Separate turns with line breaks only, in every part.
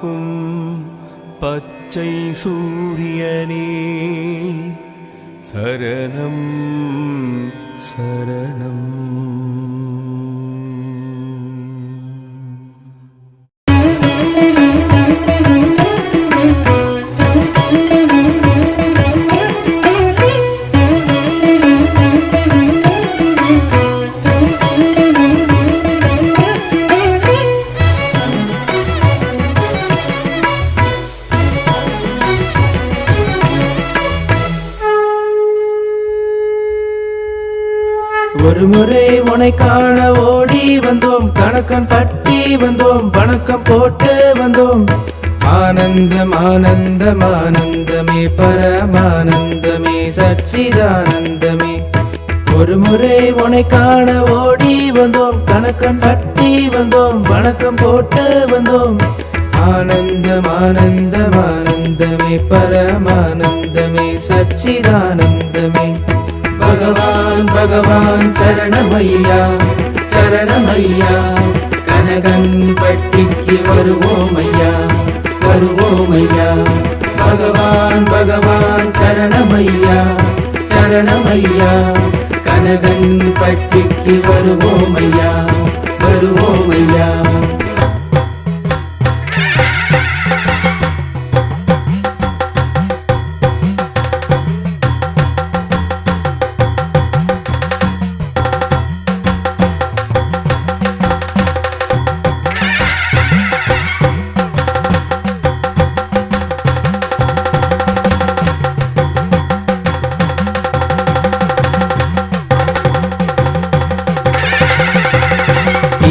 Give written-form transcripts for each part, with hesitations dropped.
காக்கும் பச்சை சூரியனே சரணம் சரணம்.
ஒரு முறை உனை காண ஓடி வந்தோம், கணக்கன் பட்டி வந்தோம், வணக்கம் போட்டு வந்தோம். ஆனந்தம் ஆனந்தம் ஆனந்தமே பரமானந்தமே சச்சிதானந்தமே. ஒரு முறை உனை காண ஓடி வந்தோம், கணக்கன் பட்டி வந்தோம், வணக்கம் போட்டு வந்தோம். ஆனந்தம் ஆனந்தம் ஆனந்தமே பரமானந்தமே சச்சிதானந்தமே. பகவான் பகவான் சரணமையா சரணமையா, கனகன் பட்டிக்கு வருவோமையா வருவோமையா. பகவான் பகவான் சரணமையா சரணமையா, கனகன் பட்டிக்கு வருவோமையா வருவோமையா.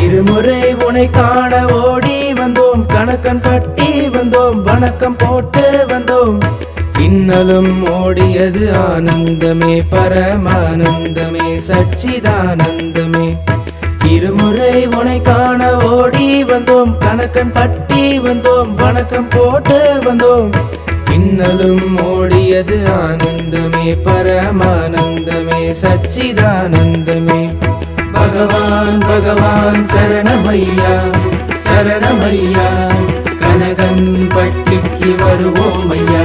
இருமுறை உனை காண ஓடி வந்தோம், கணக்கன் பட்டி வந்தோம், வணக்கம் போட்டு வந்தோம். இன்னலும் ஓடியது ஆனந்தமே பரமானந்தமே சச்சிதானந்தமே. இருமுறை உனை காண ஓடி வந்தோம், கணக்கன் பட்டி வந்தோம், வணக்கம் போட்டு வந்தோம். இன்னலும் ஓடியது ஆனந்தமே பரமானந்தமே சச்சிதானந்தமே. பகவான் பகவான் சரணமையா சரணமையா, கனகன் பட்டிக்கு வருவோமையா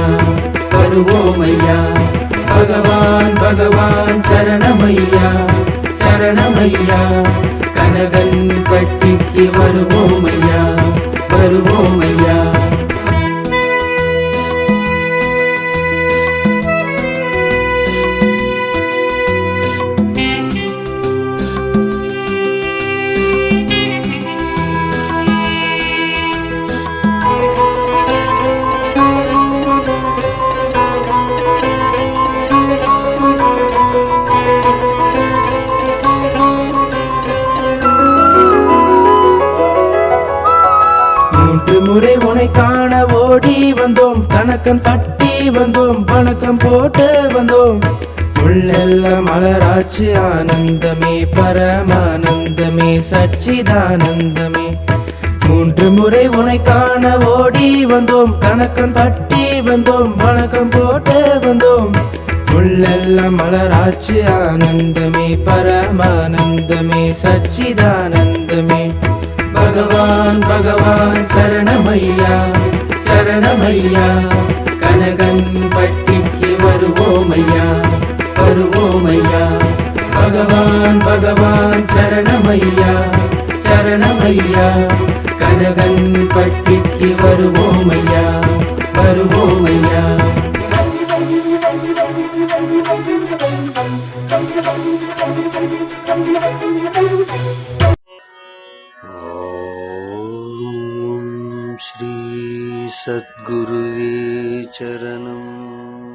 வருவோமையா. பகவான் பகவான் சரணமையா சரணமையா, கனகன் பட்டிக்கு வருவோமையா வருவோமையா. முறை உனை காண ஓடி வந்தோம், கணக்கன் பட்டி வந்தோம், வணக்கம் போட்டு வந்தோம். உள்ளெல்லாம் மலராட்சி ஆனந்தமே பரமானந்தமே சச்சிதானந்தமே. மூன்று முறை உனை காண ஓடி வந்தோம், கணக்கன் பட்டி வந்தோம், வணக்கம் போட்டு வந்தோம். உள்ளெல்லாம் மலராட்சி ஆனந்தமே பரமானந்தமே சச்சிதானந்தமே. பகவான் பகவான் சரணமையா சரணமையா, கனகன் பட்டிக்கு வருவோமையா வருவோமையா. பகவான் பகவான் சரணமையா சரணமையா, கனகன் பட்டிக்கு வருவோமையா வருவோமையா.
श्री सद्गुरुवे चरणम्.